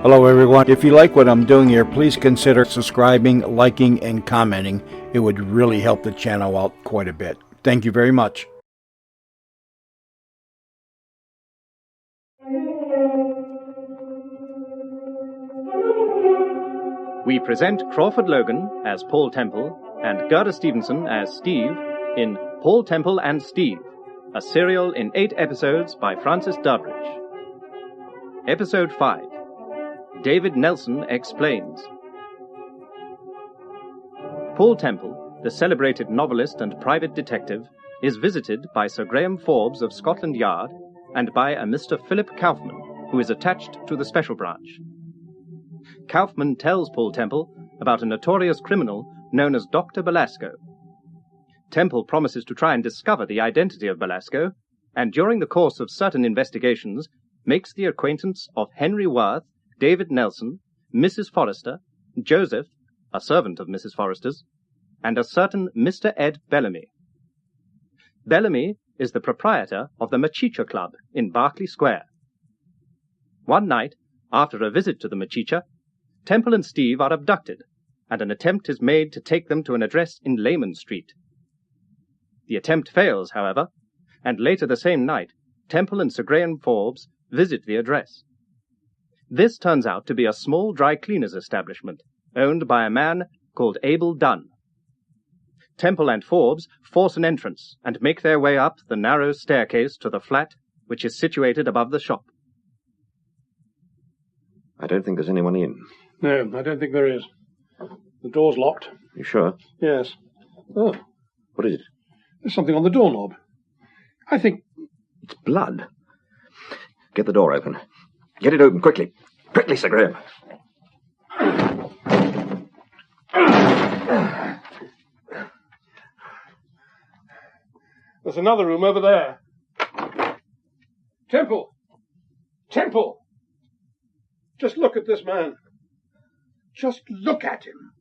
Hello everyone. If you like what I'm doing here, please consider subscribing, liking, and commenting. It would really help the channel out quite a bit. Thank you very much. We present Crawford Logan as Paul Temple and Gerda Stevenson as Steve in Paul Temple and Steve, a serial in 8 episodes by Francis Durbridge. Episode 5. David Nelson Explains. Paul Temple, the celebrated novelist and private detective, is visited by Sir Graham Forbes of Scotland Yard and by a Mr. Philip Kaufman, who is attached to the Special Branch. Kaufman tells Paul Temple about a notorious criminal known as Dr. Belasco. Temple promises to try and discover the identity of Belasco, and during the course of certain investigations, makes the acquaintance of Henry Worth, David Nelson, Mrs. Forrester, Joseph, a servant of Mrs. Forrester's, and a certain Mr. Ed Bellamy. Bellamy is the proprietor of the Machicha Club in Berkeley Square. One night, after a visit to the Machicha, Temple and Steve are abducted, and an attempt is made to take them to an address in Lehman Street. The attempt fails, however, and later the same night, Temple and Sir Graham Forbes visit the address. This turns out to be a small dry cleaner's establishment, owned by a man called Abel Dunn. Temple and Forbes force an entrance and make their way up the narrow staircase to the flat which is situated above the shop. I don't think there's anyone in. No, I don't think there is. The door's locked. You sure? Yes. Oh, What is it? there's something on the doorknob. I think... It's blood. Get the door open. Get it open, quickly. Quickly, Sir Graham. There's another room over there. Temple! Temple! Just look at this man. Just look at him.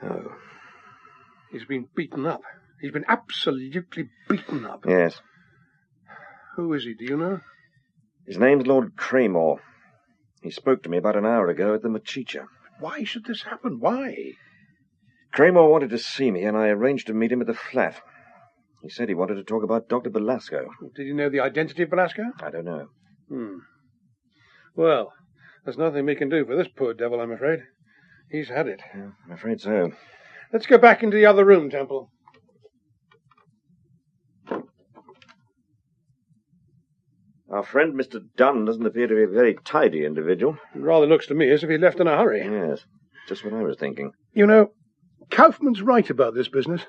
Oh. He's been beaten up. He's been absolutely beaten up. Yes. Who is he, do you know? His name's Lord Craymore. He spoke to me about an hour ago at the Machicha. Why should this happen? Why? Craymore wanted to see me, and I arranged to meet him at the flat. He said he wanted to talk about Dr. Belasco. Did you know the identity of Belasco? I don't know. Well, there's nothing we can do for this poor devil, I'm afraid. He's had it. Yeah, I'm afraid so. Let's go back into the other room, Temple. Our friend Mr. Dunn doesn't appear to be a very tidy individual. It rather looks to me as if he left in a hurry. Yes, just what I was thinking. You know, Kaufman's right about this business.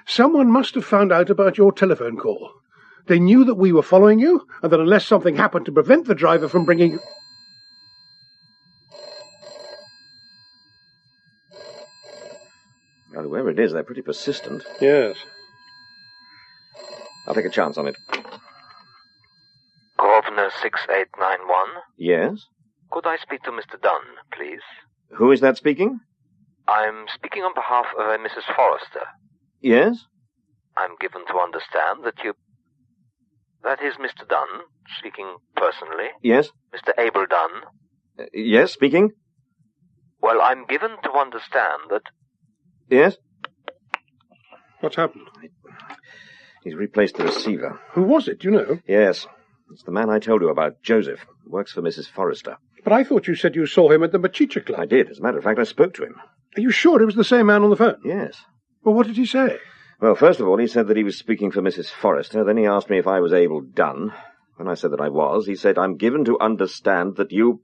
Someone must have found out about your telephone call. They knew that we were following you, and that unless something happened to prevent the driver from bringing you... Well, whoever it is, they're pretty persistent. Yes. I'll take a chance on it. Grosvenor 6891. Yes? Could I speak to Mr. Dunn, please? Who is that speaking? I'm speaking on behalf of Mrs. Forrester. Yes? I'm given to understand that you... That is Mr. Dunn, speaking personally. Yes? Mr. Abel Dunn. Yes, speaking? Well, I'm given to understand that... Yes? What's happened? He's replaced the receiver. Who was it, do you know? Yes. It's the man I told you about, Joseph. Works for Mrs. Forrester. But I thought you said you saw him at the Machicha Club. I did. As a matter of fact, I spoke to him. Are you sure it was the same man on the phone? Yes. Well, what did he say? Well, first of all, he said that he was speaking for Mrs. Forrester. Then he asked me if I was Abel Dunn. When I said that I was, he said, I'm given to understand that you...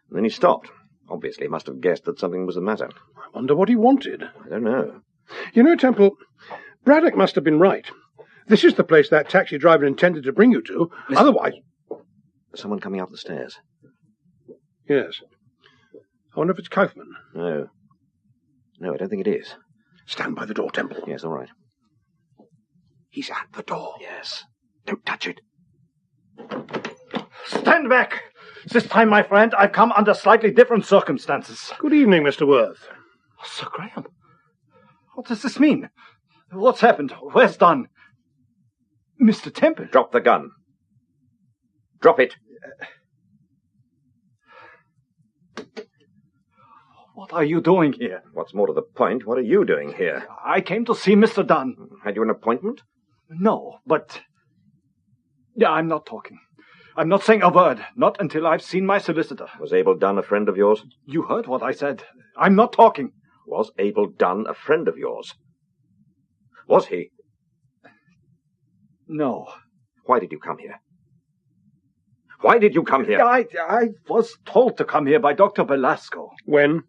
And then he stopped. Obviously, he must have guessed that something was the matter. I wonder what he wanted. I don't know. You know, Temple, Braddock must have been right. This is the place that taxi driver intended to bring you to. Listen. Otherwise... Someone coming up the stairs. Yes. I wonder if it's Kaufman. No. No, I don't think it is. Stand by the door, Temple. Yes, all right. He's at the door. Yes. Don't touch it. Stand back! This time, my friend, I've come under slightly different circumstances. Good evening, Mr. Worth. Sir Graham, what does this mean? What's happened? Where's Dunn? Mr. Temple? Drop the gun. Drop it. What are you doing here? What's more to the point, what are you doing here? I came to see Mr. Dunn. Had you an appointment? No, but... Yeah, I'm not talking. I'm not saying a word, not until I've seen my solicitor. Was Abel Dunn a friend of yours? You heard what I said. I'm not talking. Was Abel Dunn a friend of yours? Was he? No. Why did you come here? Why did you come here? I was told to come here by Dr. Belasco. When?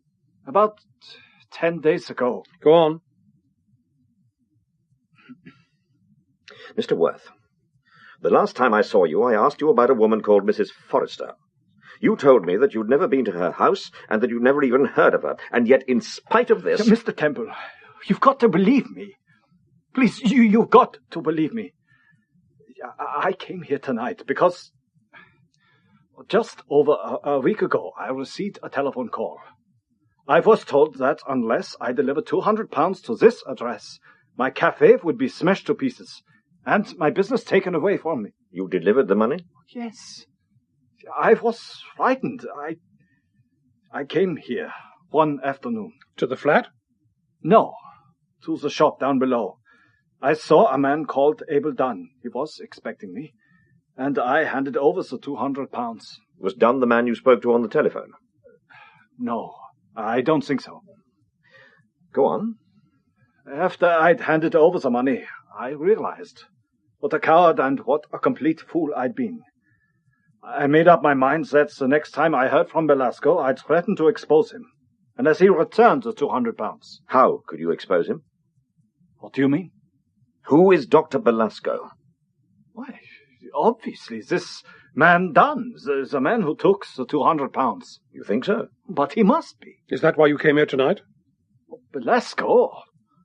About 10 days ago. Go on. Mr. Worth, the last time I saw you, I asked you about a woman called Mrs. Forrester. You told me that you'd never been to her house and that you'd never even heard of her. And yet, in spite of this... Mr. Temple, you've got to believe me. Please, you've got to believe me. I came here tonight because just over a week ago I received a telephone call. I was told that unless I delivered £200 to this address, my cafe would be smashed to pieces and my business taken away from me. You delivered the money? Yes. I was frightened. I came here one afternoon. To the flat? No, to the shop down below. I saw a man called Abel Dunn. He was expecting me, and I handed over the £200. Was Dunn the man you spoke to on the telephone? No, I don't think so. Go on. After I'd handed over the money, I realized what a coward and what a complete fool I'd been. I made up my mind that the next time I heard from Belasco, I'd threaten to expose him, unless he returned the £200. How could you expose him? What do you mean? Who is Dr. Belasco? Why, obviously, this man Dunn, the man who took the £200. You think so? But he must be. Is that why you came here tonight? Belasco,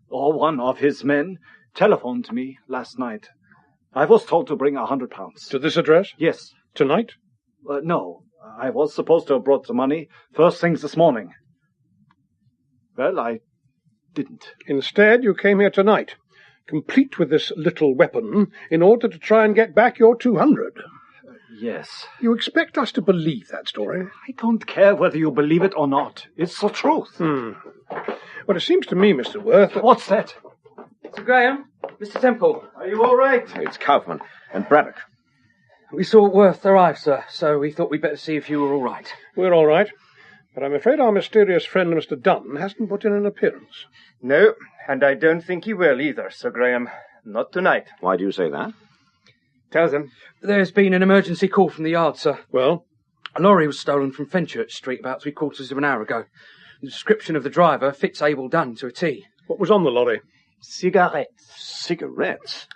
or one of his men, telephoned me last night. I was told to bring £100. To this address? Yes. Tonight? No. I was supposed to have brought the money first things this morning. Well, I didn't. Instead, you came here tonight, complete with this little weapon, in order to try and get back your 200. Yes. You expect us to believe that story? I don't care whether you believe it or not. It's the truth. Well, it seems to me, Mr. Worth... What's that? Sir Graham, Mr. Temple. Are you all right? It's Kaufman and Braddock. We saw Worth arrive, sir, so we thought we'd better see if you were all right. We're all right, but I'm afraid our mysterious friend, Mr. Dunn, hasn't put in an appearance. No, and I don't think he will either, Sir Graham. Not tonight. Why do you say that? Tell them. There's been an emergency call from the yard, sir. Well? A lorry was stolen from Fenchurch Street about 3/4 of an hour ago. The description of the driver fits Abel Dunn to a T. What was on the lorry? Cigarettes. Cigarettes?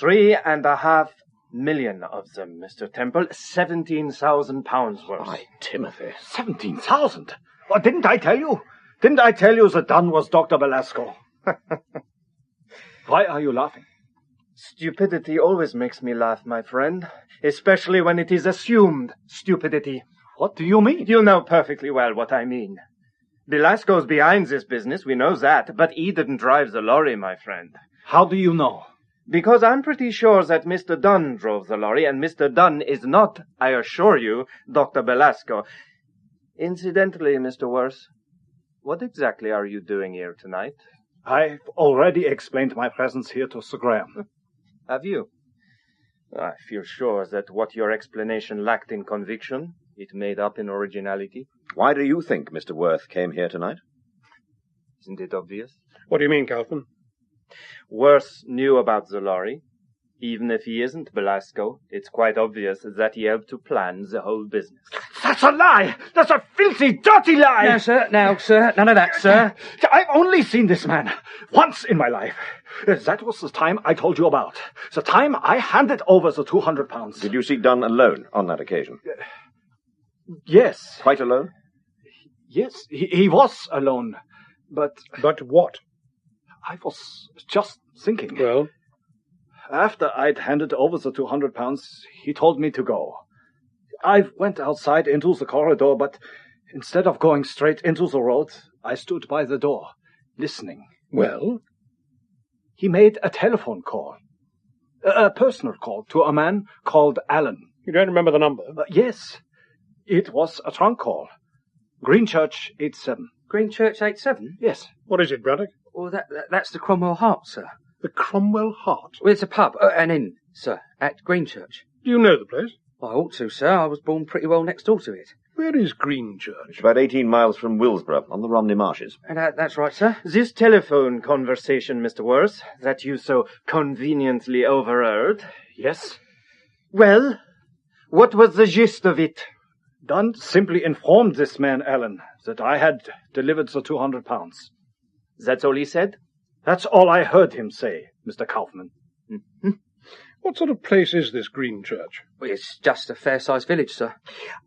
3.5 million of them, Mr. Temple. £17,000 worth. Why, Timothy. 17,000? Well, didn't I tell you? Didn't I tell you that Dunn was Dr. Belasco? Why are you laughing? Stupidity always makes me laugh, my friend. Especially when it is assumed stupidity. What do you mean? You know perfectly well what I mean. Belasco's behind this business, we know that, but he didn't drive the lorry, my friend. How do you know? Because I'm pretty sure that Mr. Dunn drove the lorry, and Mr. Dunn is not, I assure you, Dr. Belasco. Incidentally, Mr. Worth, what exactly are you doing here tonight? I've already explained my presence here to Sir Graham. Have you? I feel sure that what your explanation lacked in conviction, it made up in originality. Why do you think Mr. Worth came here tonight? Isn't it obvious? What do you mean, Kaufman? Worth knew about the lorry. Even if he isn't Belasco, it's quite obvious that he helped to plan the whole business. That's a lie! That's a filthy, dirty lie! Now, sir, none of that, sir. I've only seen this man once in my life. That was the time I told you about. The time I handed over the £200. Did you see Dunn alone on that occasion? Yes. Quite alone? Yes, he was alone. But But what? I was just thinking. Well? After I'd handed over the £200, he told me to go. I went outside into the corridor, but instead of going straight into the road, I stood by the door, listening. Well? He made a telephone call. A personal call to a man called Allen. You don't remember the number? Yes. It was a trunk call. Greenchurch 87. Greenchurch 87? Yes. What is it, Braddock? Well, that's the Cromwell Heart, sir. The Cromwell Heart? Well, it's a pub, an inn, sir, at Greenchurch. Do you know the place? I ought to, sir. I was born pretty well next door to it. Where is Greenchurch? It's about 18 miles from Willsborough, on the Romney Marshes. And that's right, sir. This telephone conversation, Mr. Worth, that you so conveniently overheard. Yes. Well, what was the gist of it? Dunn simply informed this man, Allen, that I had delivered the £200. That's all he said? That's all I heard him say, Mr. Kaufman. Mm-hmm. What sort of place is this Greenchurch? Well, it's just a fair-sized village, sir.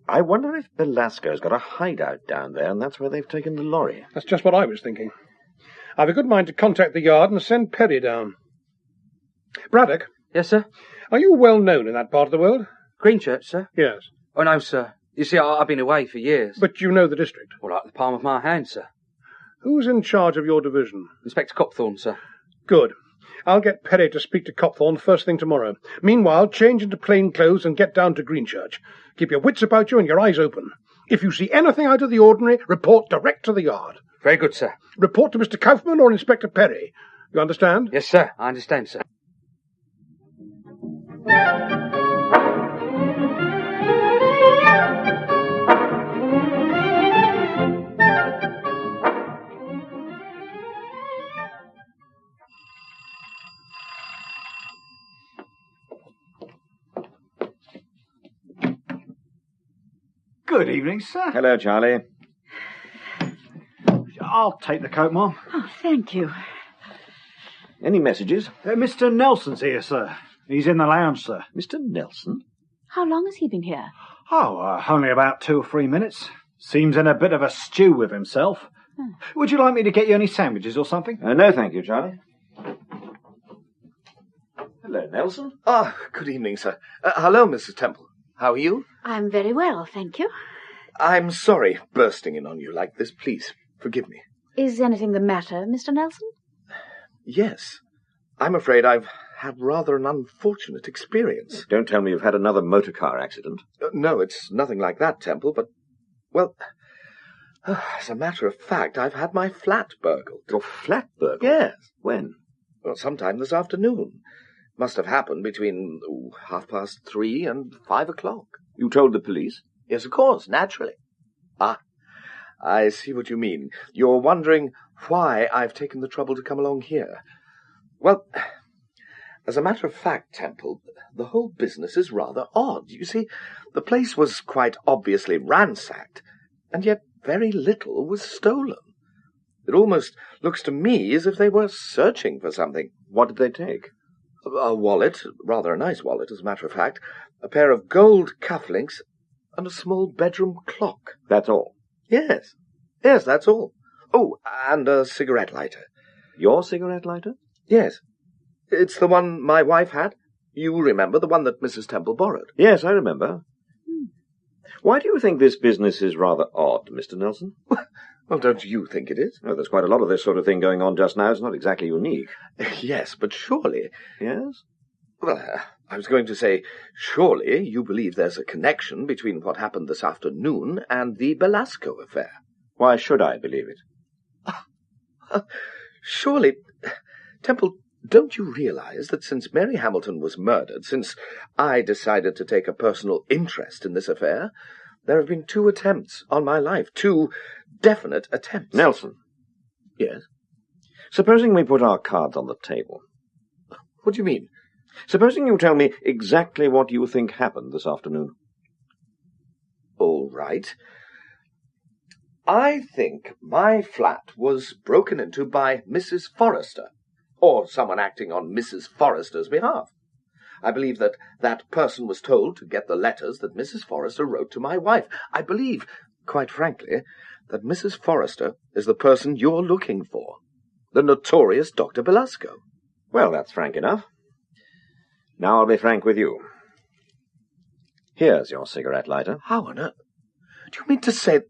I wonder if Belasco's got a hideout down there, and that's where they've taken the lorry. That's just what I was thinking. I've a good mind to contact the yard and send Perry down. Braddock? Yes, sir? Are you well known in that part of the world? Greenchurch, sir? Yes. Oh, no, sir. You see, I've been away for years. But you know the district? Well, like the palm of my hand, sir. Who's in charge of your division? Inspector Copthorne, sir. Good. I'll get Perry to speak to Copthorne first thing tomorrow. Meanwhile, change into plain clothes and get down to Greenchurch. Keep your wits about you and your eyes open. If you see anything out of the ordinary, report direct to the yard. Very good, sir. Report to Mr. Kaufman or Inspector Perry. You understand? Yes, sir. I understand, sir. Good evening, sir. Hello, Charlie. I'll take the coat, Mom. Oh, thank you. Any messages? Mr. Nelson's here, sir. He's in the lounge, sir. Mr. Nelson? How long has he been here? Oh, only about 2 or 3 minutes. Seems in a bit of a stew with himself. Would you like me to get you any sandwiches or something? No, thank you, Charlie. Hello, Nelson. Ah, good evening, sir. Hello, Mrs. Temple. How are you? I'm very well, thank you. I'm sorry bursting in on you like this. Please, forgive me. Is anything the matter, Mr. Nelson? Yes. I'm afraid I've had rather an unfortunate experience. Don't tell me you've had another motor car accident. No, it's nothing like that, Temple, but, well, as a matter of fact, I've had my flat burgled. Your flat burgled? Yes. When? Well, sometime this afternoon. Must have happened between 3:30 and 5 o'clock. You told the police? Yes, of course, naturally. Ah, I see what you mean. You're wondering why I've taken the trouble to come along here. Well, as a matter of fact, Temple, the whole business is rather odd. You see, the place was quite obviously ransacked, and yet very little was stolen. It almost looks to me as if they were searching for something. What did they take? A wallet, rather a nice wallet, as a matter of fact, a pair of gold cufflinks, and a small bedroom clock. That's all? Yes, that's all. Oh, and a cigarette lighter. Your cigarette lighter? Yes. It's the one my wife had. You remember, the one that Mrs. Temple borrowed. Yes, I remember. Why do you think this business is rather odd, Mr. Nelson? Well, don't you think it is? Oh, there's quite a lot of this sort of thing going on just now. It's not exactly unique. Yes, but surely... Yes? Well, I was going to say, surely you believe there's a connection between what happened this afternoon and the Belasco affair. Why should I believe it? Surely, Temple, don't you realize that since Mary Hamilton was murdered, since I decided to take a personal interest in this affair, there have been 2 attempts on my life, 2 definite attempts. Nelson. Yes? Supposing we put our cards on the table. What do you mean? Supposing you tell me exactly what you think happened this afternoon. All right. I think my flat was broken into by Mrs. Forrester, or someone acting on Mrs. Forrester's behalf. I believe that that person was told to get the letters that Mrs. Forrester wrote to my wife. I believe, quite frankly, that Mrs. Forrester is the person you're looking for, the notorious Dr. Belasco. Well, that's frank enough. Now I'll be frank with you. Here's your cigarette lighter. How on earth? Do you mean to say...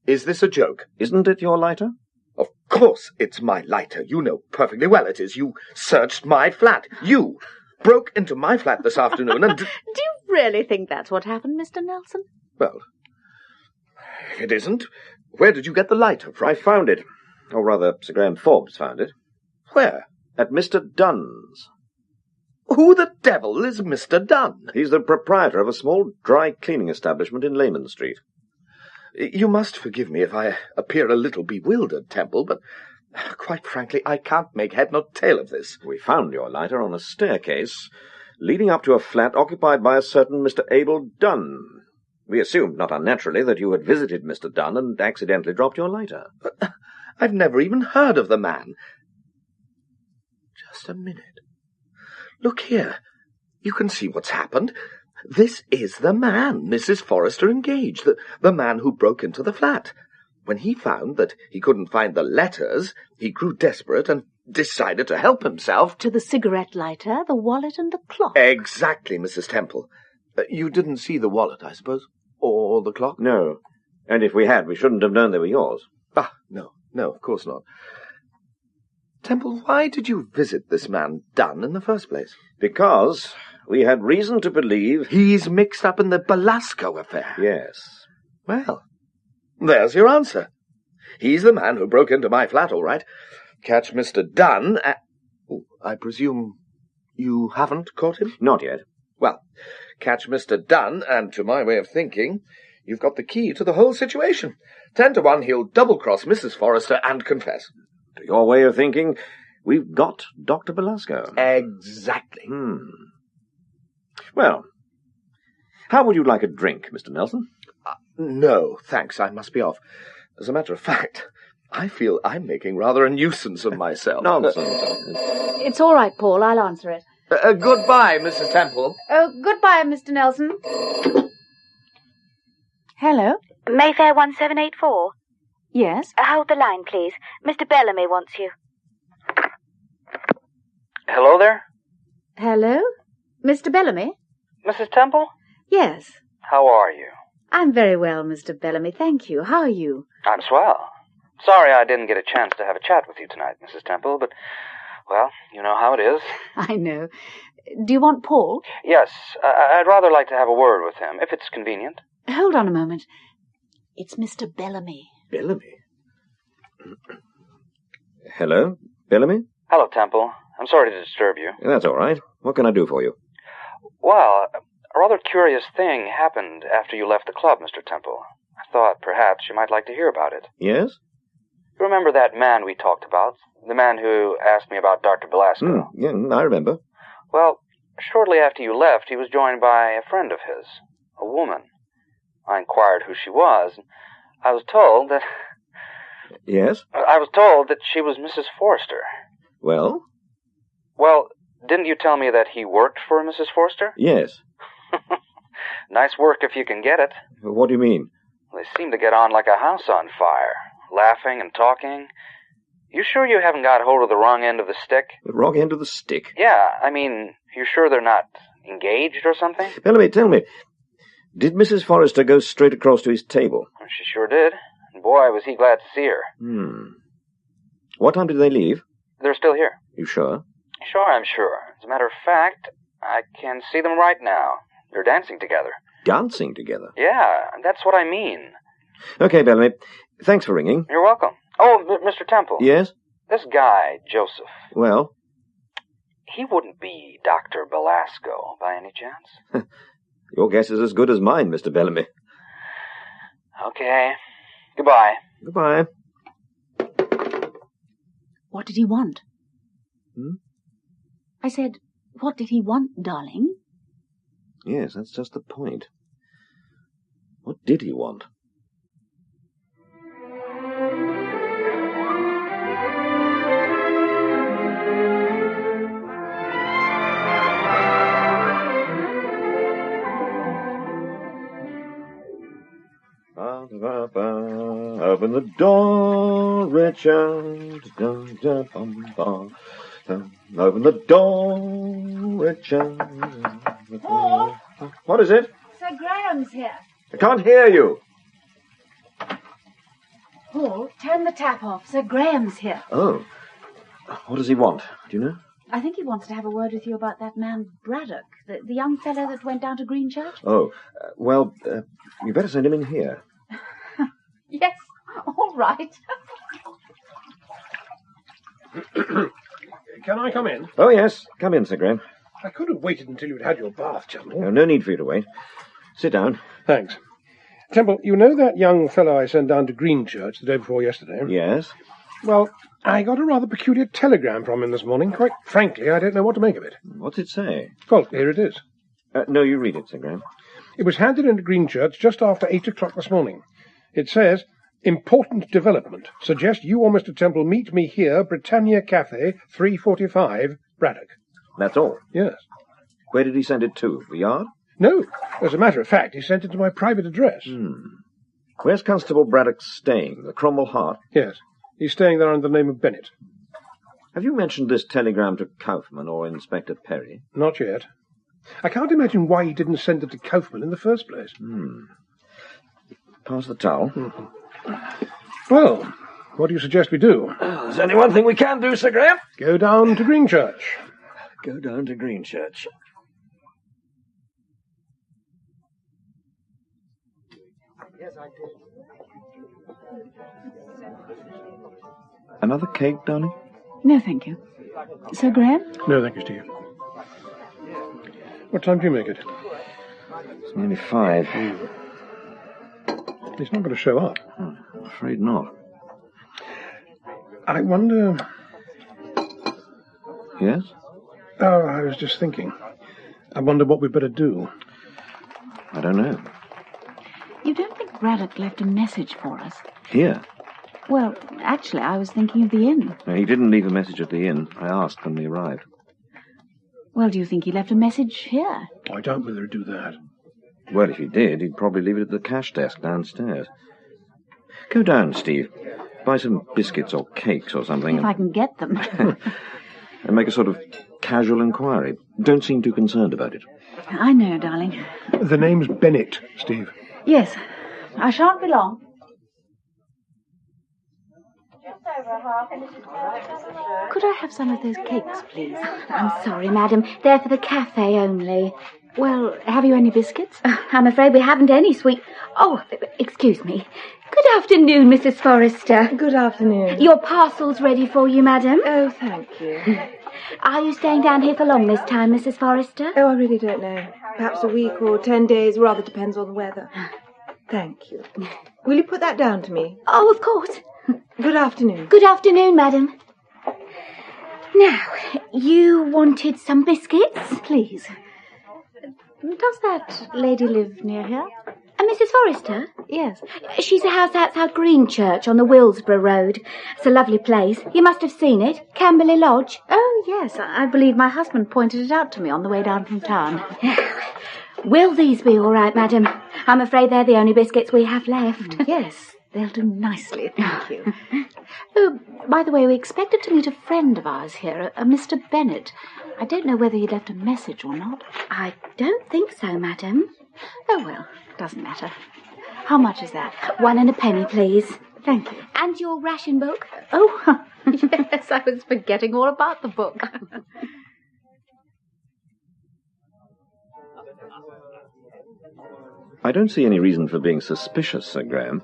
Is this a joke? Isn't it your lighter? Of course it's my lighter. You know perfectly well it is. You searched my flat. You broke into my flat this afternoon and... Do you really think that's what happened, Mr. Nelson? Well, It isn't. Where did you get the lighter from? I found it. Or rather, Sir Graham Forbes found it. Where? At Mr. Dunn's. Who the devil is Mr. Dunn? He's the proprietor of a small dry cleaning establishment in Layman Street. You must forgive me if I appear a little bewildered, Temple, but quite frankly, I can't make head nor tail of this. We found your lighter on a staircase leading up to a flat occupied by a certain Mr. Abel Dunn. We assumed, not unnaturally, that you had visited Mr. Dunn and accidentally dropped your lighter. But I've never even heard of the man. Just a minute. Look here. You can see what's happened. This is the man Mrs. Forrester engaged, the man who broke into the flat. When he found that he couldn't find the letters, he grew desperate and decided to help himself To the cigarette lighter, the wallet and the clock. Exactly, Mrs. Temple. You didn't see the wallet, I suppose? Or the clock? No. And if we had, we shouldn't have known they were yours. No, of course not. Temple, why did you visit this man Dunn in the first place? Because we had reason to believe... He's mixed up in the Belasco affair. Yes. Well, there's your answer. He's the man who broke into my flat, all right. Catch Mr. Dunn I presume you haven't caught him? Not yet. Well, catch Mr. Dunn, and to my way of thinking, you've got the key to the whole situation. 10 to 1, he'll double-cross Mrs. Forrester and confess. To your way of thinking, we've got Dr. Belasco. Exactly. Well, how would you like a drink, Mr. Nelson? No, thanks, I must be off. As a matter of fact, I feel I'm making rather a nuisance of myself. Nonsense. It's all right, Paul. I'll answer it. Goodbye, Mrs. Temple. Oh, goodbye, Mr. Nelson. Hello? Mayfair 1784. Yes? Hold the line, please. Mr. Bellamy wants you. Hello there? Hello? Mr. Bellamy? Mrs. Temple? Yes. How are you? I'm very well, Mr. Bellamy, thank you. How are you? I'm swell. Sorry I didn't get a chance to have a chat with you tonight, Mrs. Temple, but, well, you know how it is. I know. Do you want Paul? Yes, I'd rather like to have a word with him, if it's convenient. Hold on a moment. It's Mr. Bellamy. Bellamy? Hello, Bellamy? Hello, Temple. I'm sorry to disturb you. That's all right. What can I do for you? Well, a rather curious thing happened after you left the club, Mr. Temple. I thought perhaps you might like to hear about it. Yes? You remember that man we talked about? The man who asked me about Dr. Belasco? Yeah, I remember. Well, shortly after you left, he was joined by a friend of his, a woman. I inquired who she was, and I was told that... Yes? I was told that she was Mrs. Forrester. Well? Well, didn't you tell me that he worked for Mrs. Forrester? Yes. Nice work if you can get it. What do you mean? They seem to get on like a house on fire, laughing and talking. You sure you haven't got hold of the wrong end of the stick? The wrong end of the stick? Yeah, I mean, you sure they're not engaged or something? Bellamy, tell me, did Mrs. Forrester go straight across to his table? She sure did. And boy, was he glad to see her. What time did they leave? They're still here. You sure? Sure, I'm sure. As a matter of fact, I can see them right now. They're dancing together. Dancing together? Yeah, that's what I mean. Okay, Bellamy. Thanks for ringing. You're welcome. Oh, Mr. Temple. Yes? This guy, Joseph. Well? He wouldn't be Dr. Belasco, by any chance? Your guess is as good as mine, Mr. Bellamy. Okay. Goodbye. Goodbye. What did he want? I said, what did he want, darling? Yes, that's just the point. What did he want? Open the door, Richard. Open the door, Richard. Paul? What is it? Sir Graham's here. I can't hear you. Paul, turn the tap off. Sir Graham's here. Oh. What does he want? Do you know? I think he wants to have a word with you about that man Braddock, the young fellow that went down to Greenchurch. Oh, well, you better send him in here. Yes, all right. Can I come in? Oh, yes. Come in, Sir Graham. I could have waited until you'd had your bath, Temple. No need for you to wait. Sit down. Thanks. Temple, you know that young fellow I sent down to Greenchurch the day before yesterday? Yes? Well, I got a rather peculiar telegram from him this morning. Quite frankly, I don't know what to make of it. What's it say? Well, here it is. No, you read it, Sir Graham. It was handed into Greenchurch just after 8 o'clock this morning. It says, "Important development. Suggest you or Mr. Temple meet me here, Britannia Cafe, 345, Braddock." That's all? Yes. Where did he send it to? The yard? No. As a matter of fact, he sent it to my private address. Where's Constable Braddock staying? The Cromwell Hart? Yes. He's staying there under the name of Bennett. Have you mentioned this telegram to Kaufman or Inspector Perry? Not yet. I can't imagine why he didn't send it to Kaufman in the first place. Pass the towel. Well, what do you suggest we do? There's only one thing we can do, Sir Graham. Go down to Greenchurch. Go down to Greenchurch. Yes, I did. Another cake, darling? No, thank you. Sir Graham? No, thank you, Steve. What time do you make it? It's nearly 5. He's not going to show up. I'm afraid not. I wonder... Yes? Oh, I was just thinking. I wonder what we'd better do. I don't know. You don't think Braddock left a message for us? Here? Well, actually, I was thinking of the inn. No, he didn't leave a message at the inn. I asked when we arrived. Well, do you think he left a message here? I doubt whether he'd do that. Well, if he did, he'd probably leave it at the cash desk downstairs. Go down, Steve. Buy some biscuits or cakes or something. If I can get them. And make a sort of casual inquiry. Don't seem too concerned about it. I know, darling. The name's Bennett, Steve. Yes. I shan't be long. Could I have some of those cakes, please? I'm sorry, madam. They're for the cafe only. Well, have you any biscuits? I'm afraid we haven't any sweet... Oh, excuse me. Good afternoon, Mrs. Forrester. Good afternoon. Your parcel's ready for you, madam. Oh, thank you. Are you staying down here for long this time, Mrs. Forrester? Oh, I really don't know. Perhaps a week or 10 days, rather depends on the weather. Thank you. Will you put that down to me? Oh, of course. Good afternoon. Good afternoon, madam. Now, you wanted some biscuits? Please. Does that lady live near here? Mrs. Forrester? Yes. She's a house outside Greenchurch on the Willsborough Road. It's a lovely place. You must have seen it. Camberley Lodge. Oh, yes. I believe my husband pointed it out to me on the way down from town. Will these be all right, madam? I'm afraid they're the only biscuits we have left. Yes, they'll do nicely, thank you. Oh, by the way, we expected to meet a friend of ours here, a Mr. Bennett. I don't know whether he left a message or not. I don't think so, madam. Oh, well, doesn't matter. How much is that? 1 and a penny, please. Thank you. And your ration book? Oh, yes, I was forgetting all about the book. I don't see any reason for being suspicious, Sir Graham.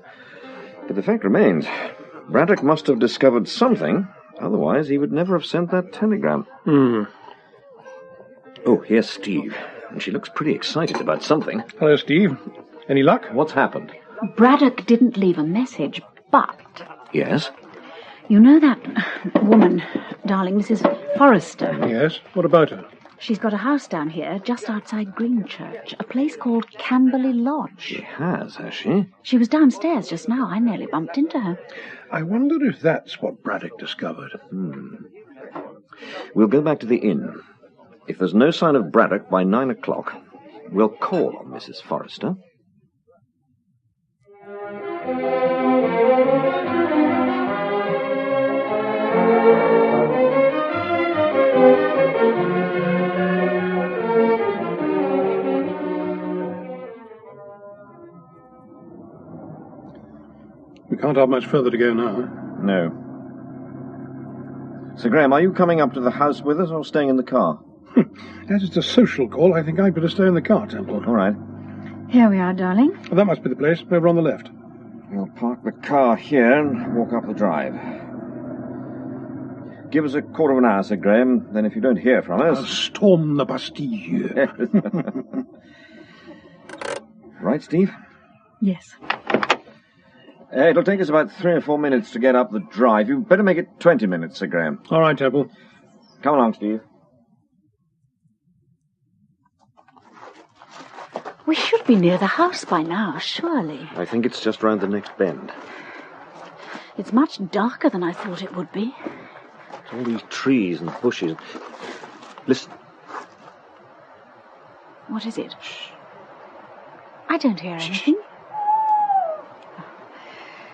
But the fact remains, Braddock must have discovered something, otherwise he would never have sent that telegram. Oh, here's Steve. And she looks pretty excited about something. Hello, Steve. Any luck? What's happened? Braddock didn't leave a message, but... Yes? You know that woman, darling, Mrs. Forrester? Yes. What about her? She's got a house down here, just outside Greenchurch, a place called Camberley Lodge. She has she? She was downstairs just now. I nearly bumped into her. I wonder if that's what Braddock discovered. We'll go back to the inn. If there's no sign of Braddock by 9 o'clock, we'll call on Mrs. Forrester. We can't have much further to go now. No. Sir Graham, are you coming up to the house with us or staying in the car? As it's a social call, I think I'd better stay in the car, Temple. All right. Here we are, darling. Well, that must be the place, over on the left. We'll park the car here and walk up the drive. Give us a quarter of an hour, Sir Graham. Then if you don't hear from us... I'll storm the Bastille. Right, Steve? Yes. It'll take us about 3 or 4 minutes to get up the drive. You'd better make it 20 minutes, Sir Graham. All right, Temple. Come along, Steve. We should be near the house by now, surely. I think it's just round the next bend. It's much darker than I thought it would be. It's all these trees and bushes. Listen. What is it? Shh. I don't hear anything.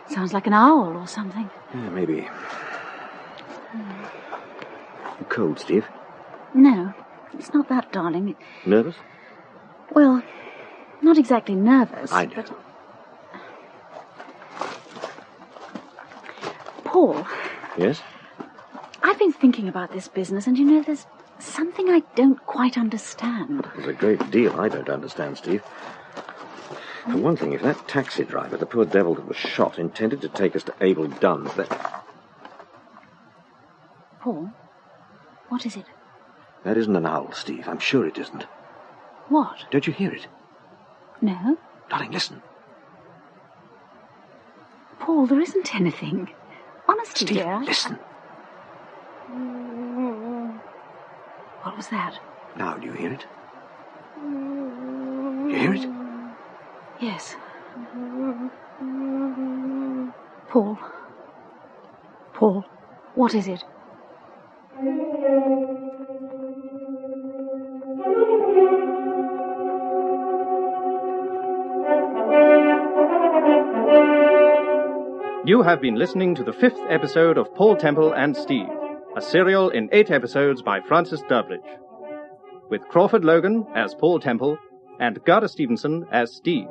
Sounds like an owl or something. Yeah, maybe. You cold, Steve? No, it's not that, darling. Nervous? Well, not exactly nervous. I know. But... Paul. Yes? I've been thinking about this business, and you know, there's something I don't quite understand. There's a great deal I don't understand, Steve. For one thing, if that taxi driver, the poor devil that was shot, intended to take us to Abel Dunn's, then... Paul, what is it? That isn't an owl, Steve. I'm sure it isn't. What? Don't you hear it? No. Darling, listen. Paul, there isn't anything. Honestly, Steve, dear. listen. What was that? Now, do you hear it? Do you hear it? Yes. Paul. Paul, what is it? You have been listening to the 5th episode of Paul Temple and Steve, a serial in 8 episodes by Francis Durbridge, with Crawford Logan as Paul Temple and Garda Stevenson as Steve.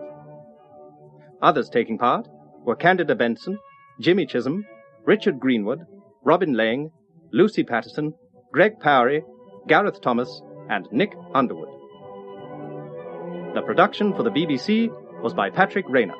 Others taking part were Candida Benson, Jimmy Chisholm, Richard Greenwood, Robin Lang, Lucy Patterson, Greg Powery, Gareth Thomas, and Nick Underwood. The production for the BBC was by Patrick Rayner.